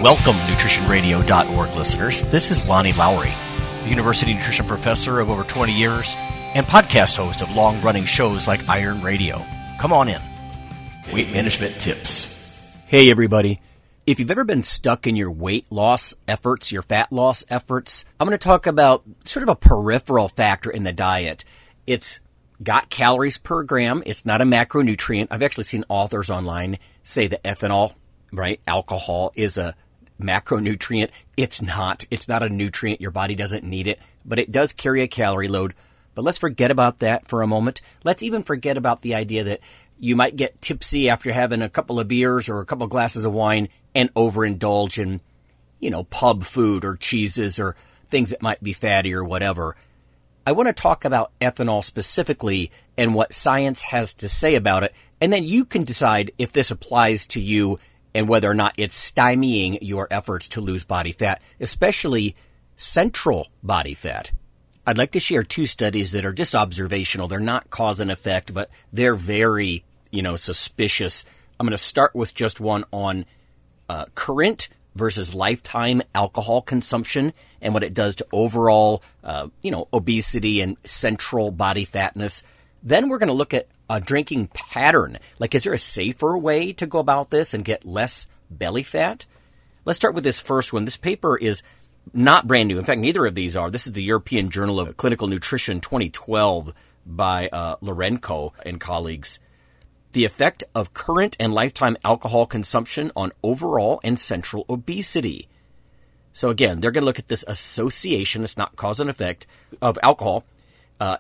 Welcome, NutritionRadio.org listeners. This is Lonnie Lowry, a university nutrition professor of over 20 years and podcast host of long-running shows like IronRadio. Come on in. Weight management tips. Hey, everybody. If you've ever been stuck in your weight loss efforts, your fat loss efforts, I'm going to talk about sort of a peripheral factor in the diet. It's got calories per gram. It's not a macronutrient. I've actually seen authors online say that ethanol, right, alcohol, is a macronutrient. It's not. It's not a nutrient. Your body doesn't need it, but it does carry a calorie load. But let's forget about that for a moment. Let's even forget about the idea that you might get tipsy after having a couple of beers or a couple of glasses of wine and overindulge in, pub food or cheeses or things that might be fatty or whatever. I want to talk about ethanol specifically and what science has to say about it, and then you can decide if this applies to you and whether or not it's stymieing your efforts to lose body fat, especially central body fat. I'd like to share two studies that are just observational. They're not cause and effect, but they're very, suspicious. I'm going to start with just one on current versus lifetime alcohol consumption and what it does to overall, obesity and central body fatness. Then we're going to look at a drinking pattern. Like, is there a safer way to go about this and get less belly fat? Let's start with this first one. This paper is not brand new. In fact, neither of these are. This is the European Journal of Clinical Nutrition 2012 by Lorenko and colleagues. The effect of current and lifetime alcohol consumption on overall and central obesity. So again, they're going to look at this association, it's not cause and effect, of alcohol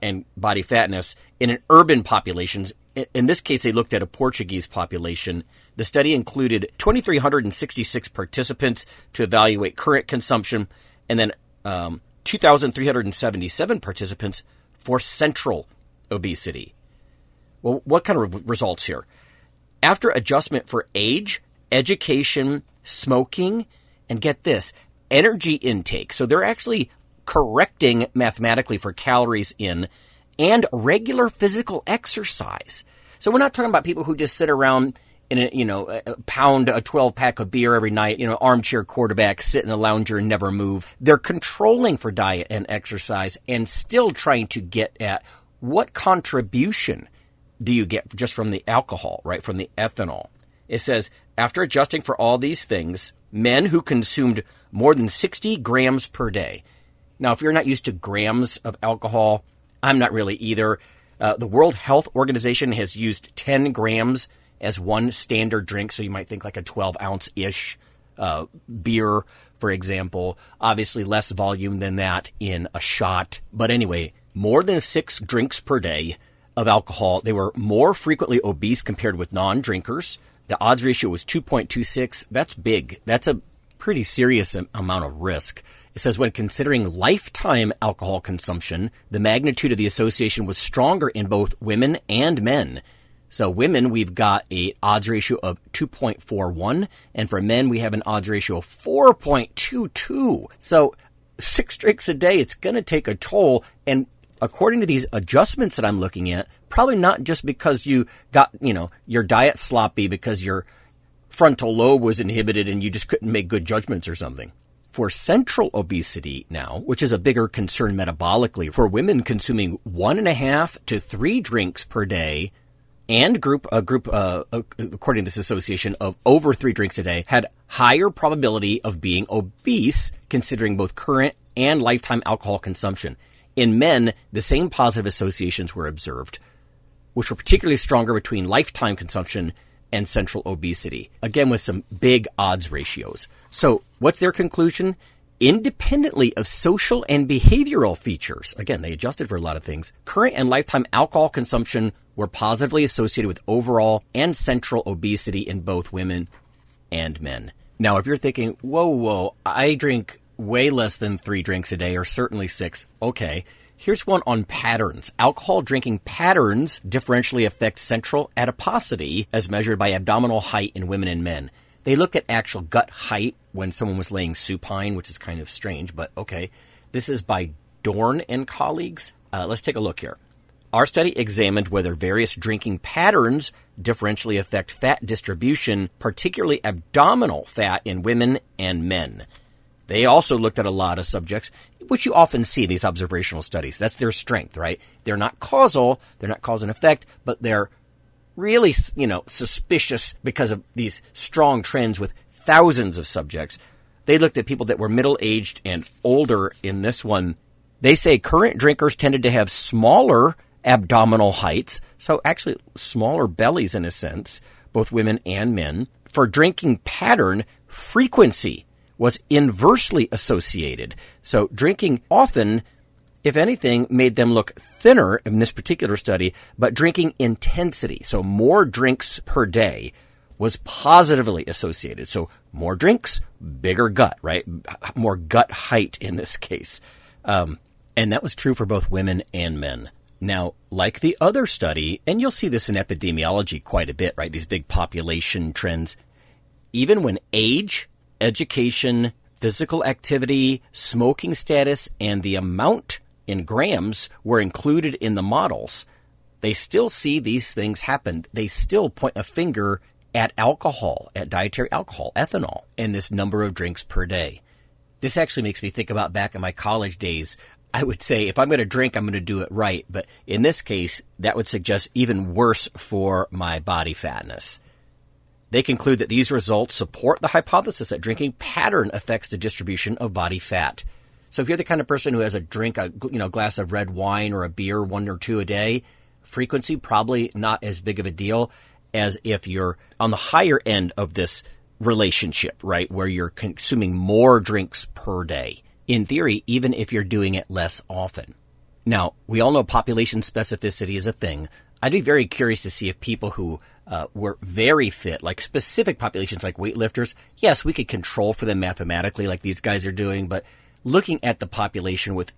and body fatness in an urban populations. In this case, they looked at a Portuguese population. The study included 2,366 participants to evaluate current consumption, and then 2,377 participants for central obesity. Well, what kind of results here? After adjustment for age, education, smoking, and get this, energy intake. So they're actually correcting mathematically for calories in and regular physical exercise. So we're not talking about people who just sit around in a pound a 12-pack of beer every night, armchair quarterback, sit in the lounger and never move. They're controlling for diet and exercise and still trying to get at what contribution do you get just from the alcohol, right, from the ethanol. It says, after adjusting for all these things, men who consumed more than 60 grams per day. Now, if you're not used to grams of alcohol, I'm not really either. The World Health Organization has used 10 grams as one standard drink, so you might think like a 12-ounce-ish beer, for example. Obviously, less volume than that in a shot. But anyway, more than 6 drinks per day of alcohol. They were more frequently obese compared with non-drinkers. The odds ratio was 2.26. That's big. That's a pretty serious amount of risk. It says when considering lifetime alcohol consumption, the magnitude of the association was stronger in both women and men. So women, we've got a odds ratio of 2.41, and for men, we have an odds ratio of 4.22. So 6 drinks a day, it's going to take a toll, and according to these adjustments that I'm looking at, probably not just because you got, your diet sloppy because your frontal lobe was inhibited and you just couldn't make good judgments or something. For central obesity now, which is a bigger concern metabolically, for women consuming 1.5 to 3 drinks per day, and according to this association, of over 3 drinks a day, had higher probability of being obese, considering both current and lifetime alcohol consumption. In men, the same positive associations were observed, which were particularly stronger between lifetime consumption and central obesity, again with some big odds ratios. So what's their conclusion? Independently of social and behavioral features, again, they adjusted for a lot of things, current and lifetime alcohol consumption were positively associated with overall and central obesity in both women and men. Now, if you're thinking, whoa, I drink way less than 3 drinks a day, or certainly 6, okay. Here's one on patterns. Alcohol drinking patterns differentially affect central adiposity as measured by abdominal height in women and men. They look at actual gut height when someone was laying supine, which is kind of strange, but okay. This is by Dorn and colleagues. Let's take a look here. Our study examined whether various drinking patterns differentially affect fat distribution, particularly abdominal fat in women and men. They also looked at a lot of subjects, which you often see in these observational studies. That's their strength, right? They're not causal, they're not cause and effect, but they're really, suspicious because of these strong trends with thousands of subjects. They looked at people that were middle-aged and older in this one. They say current drinkers tended to have smaller abdominal heights, so actually smaller bellies in a sense, both women and men. For drinking pattern, frequency was inversely associated. So drinking often, if anything, made them look thinner in this particular study, but drinking intensity, so more drinks per day, was positively associated. So more drinks, bigger gut, right? More gut height in this case. And that was true for both women and men. Now, like the other study, and you'll see this in epidemiology quite a bit, right? These big population trends. Even when age, education, physical activity, smoking status, and the amount in grams were included in the models, they still see these things happen. They still point a finger at alcohol, at dietary alcohol, ethanol, and this number of drinks per day. This actually makes me think about back in my college days. I would say if I'm going to drink, I'm going to do it right. But in this case, that would suggest even worse for my body fatness. They conclude that these results support the hypothesis that drinking pattern affects the distribution of body fat. So if you're the kind of person who has a glass of red wine or a beer, 1 or 2 a day, frequency probably not as big of a deal as if you're on the higher end of this relationship, right, where you're consuming more drinks per day. In theory, even if you're doing it less often. Now, we all know population specificity is a thing. I'd be very curious to see if people who were very fit, like specific populations like weightlifters, yes, we could control for them mathematically like these guys are doing, but looking at the population with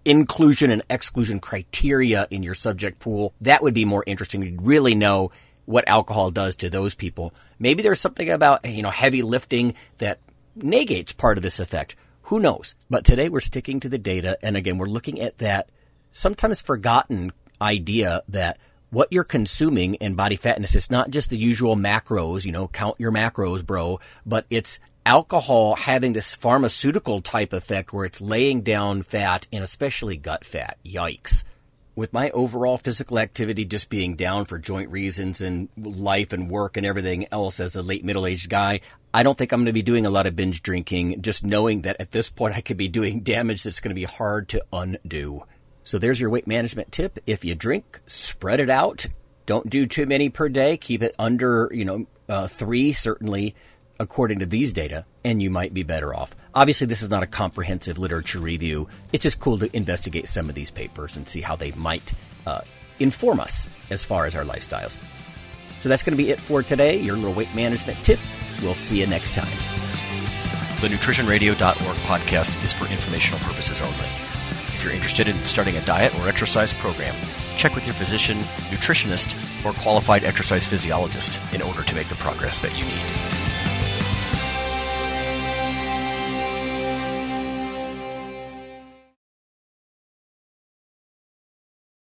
inclusion and exclusion criteria in your subject pool, that would be more interesting. You'd really know what alcohol does to those people. Maybe there's something about, heavy lifting that negates part of this effect. Who knows? But today we're sticking to the data, and again, we're looking at that sometimes forgotten idea that what you're consuming in body fatness is not just the usual macros, count your macros, bro, but it's alcohol having this pharmaceutical type effect where it's laying down fat and especially gut fat. Yikes. With my overall physical activity just being down for joint reasons and life and work and everything else as a late middle-aged guy, I don't think I'm going to be doing a lot of binge drinking, just knowing that at this point I could be doing damage that's going to be hard to undo. So there's your weight management tip. If you drink, spread it out. Don't do too many per day. Keep it under, 3, certainly, according to these data, and you might be better off. Obviously, this is not a comprehensive literature review. It's just cool to investigate some of these papers and see how they might inform us as far as our lifestyles. So that's going to be it for today, your little weight management tip. We'll see you next time. The NutritionRadio.org podcast is for informational purposes only. If you're interested in starting a diet or exercise program, check with your physician, nutritionist, or qualified exercise physiologist in order to make the progress that you need.